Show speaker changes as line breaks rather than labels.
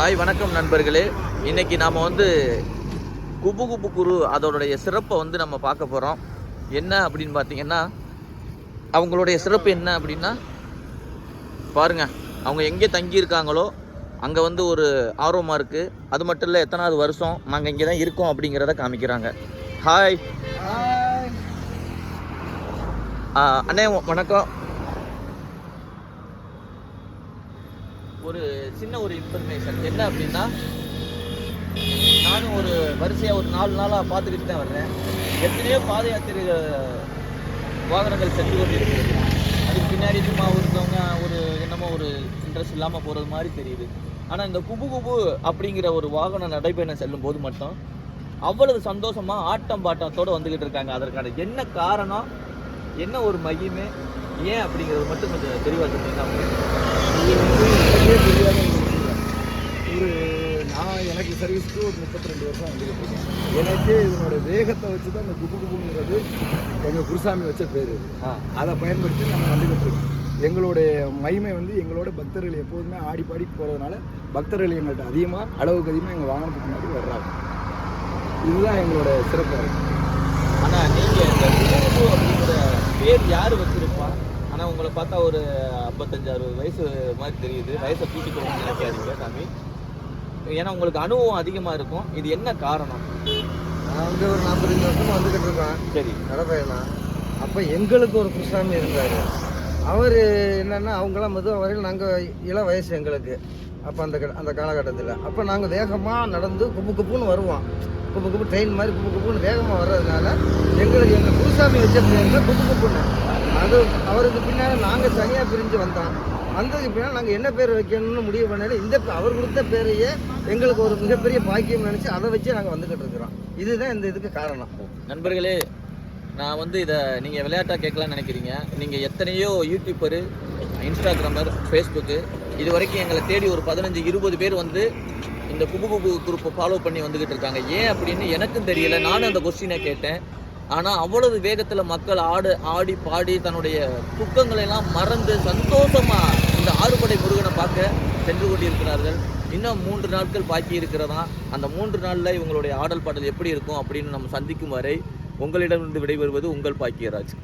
Hi வணக்கம் நண்பர்களே. இன்னைக்கு நாம் வந்து குபு குபு குரு அதோடைய சிறப்பை வந்து நம்ம பார்க்க போகிறோம். என்ன அப்படின்னு பார்த்தீங்கன்னா, அவங்களுடைய சிறப்பு என்ன அப்படின்னா பாருங்கள், அவங்க எங்கே தங்கியிருக்காங்களோ அங்கே வந்து ஒரு ஆர்வமாக இருக்குது. அது மட்டும் இல்லை, எத்தனாவது வருஷம் நாங்கள் இங்கே தான் இருக்கோம் அப்படிங்கிறத காமிக்கிறாங்க. ஹாய் அண்ணே, வணக்கம். ஒரு சின்ன ஒரு இன்ஃபர்மேஷன் என்ன அப்படின்னா, நானும் ஒரு வரிசையாக ஒரு 4 நாளாக பார்த்துக்கிட்டு தான் வர்றேன். எத்தனையோ பாத யாத்திரை வாகனங்கள் சென்று கொண்டு இருக்கிறது. அதுக்கு பின்னாடி சும்மா ஒருத்தவங்க ஒரு என்னமோ ஒரு இன்ட்ரெஸ்ட் இல்லாமல் போகிறது மாதிரி தெரியுது. ஆனால் இந்த குபு குபு அப்படிங்கிற ஒரு வாகனம் நடைபயணம் செல்லும் போது மட்டும் அவ்வளவு சந்தோஷமாக ஆட்டம் பாட்டத்தோடு வந்துக்கிட்டு இருக்காங்க. அதற்கான என்ன காரணம், என்ன ஒரு மகிமை, ஏன் அப்படிங்கிறது மட்டும் கொஞ்சம் தெளிவாக சொன்னீங்கன்னா.
நான் எனக்கு சர்வீஸ்க்கு ஒரு 32 வருஷம் வந்துக்கிட்டு இருக்கேன். எனக்கு இதனோட வேகத்தை வச்சு தான் இந்த குபு குபுங்கிறது எங்கள் குருசாமி வச்ச பேர். அதை பயன்படுத்தி நம்ம வந்துக்கிட்டு இருக்கோம். எங்களுடைய மகிமை வந்து எங்களோட பக்தர்கள் எப்போதுமே ஆடி பாடி போகிறதுனால பக்தர்கள் எங்கள்கிட்ட அதிகமாக அளவுக்கு அதிகமாக எங்கள் வாகனத்துக்கு முன்னாடி வர்றாங்க. இதுதான் எங்களோட சிறப்பாக இருக்குது.
ஆனால் நீங்கள் இந்த குபு குபு அப்படிங்கிற பேர் யார் வச்சுருப்பா? ஆனால் உங்களை பார்த்தா ஒரு 55-60 வயசு மாதிரி தெரியுது. வயசை கூட்டி கொடுங்க நினைக்காதீங்க சாமி, ஏன்னா உங்களுக்கு அனுபவம் அதிகமாக இருக்கும். இது என்ன காரணம்?
நான் வந்து ஒரு 45 வருஷமாக வந்துக்கிட்டு இருக்கேன். சரி, நடைபயணம். அப்போ எங்களுக்கு ஒரு குருசாமி இருந்தார். அவர் என்னென்னா, அவங்களாம் வரையில் நாங்கள் இளம் வயசு எங்களுக்கு. அப்போ அந்த காலகட்டத்தில் அப்போ நாங்கள் வேகமாக நடந்து குப்பு குப்புன்னு வருவோம். குப்பு குப்பு ட்ரெயின் மாதிரி குப்பு குப்புன்னு வேகமாக வர்றதுனால எங்களுக்கு எங்கள் குருசாமி வச்ச பேருங்க குப்பு குப்புன்னு. அது அவருக்கு பின்னால் நாங்கள் தனியாக பிரிஞ்சு வந்ததுக்கு பின்னால் நாங்கள் என்ன பேர் வைக்கணும்னு முடிவு பண்ணாலும் இந்த அவர் கொடுத்த பேரையே எங்களுக்கு ஒரு மிகப்பெரிய பாக்கியம் நினச்சி அதை வச்சு நாங்கள் வந்துக்கிட்டு இருக்கிறோம். இதுதான் இந்த இதுக்கு காரணம்.
நண்பர்களே, நான் வந்து இதை நீங்கள் விளையாட்டாக கேட்கலான்னு நினைக்கிறீங்க. நீங்கள் எத்தனையோ யூடியூப்பரு, இன்ஸ்டாகிராமர், ஃபேஸ்புக்கு இது வரைக்கும் எங்களை தேடி ஒரு 15-20 பேர் வந்து இந்த குபு குபு குரூப்பை ஃபாலோ பண்ணி வந்துக்கிட்டு இருக்காங்க. ஏன் அப்படின்னு எனக்கும் தெரியல. நானும் அந்த கொஸ்டினை கேட்டேன். ஆனால் அவ்வளவு வேகத்தில் மக்கள் ஆடி பாடி தன்னுடைய துக்கங்களெல்லாம் மறந்து சந்தோஷமாக இந்த ஆறுபடை முருகனை பார்க்க சென்று கொண்டிருக்கிறார்கள். இன்னும் 3 நாட்கள் பாக்கி இருக்கிறதா. அந்த 3 நாளில் இவங்களுடைய ஆடல் பாடல் எப்படி இருக்கும் அப்படின்னு நம்ம சந்திக்கும் வரை உங்களிடமிருந்து விடைபெறுவது உங்கள் பாக்கியராஜ்.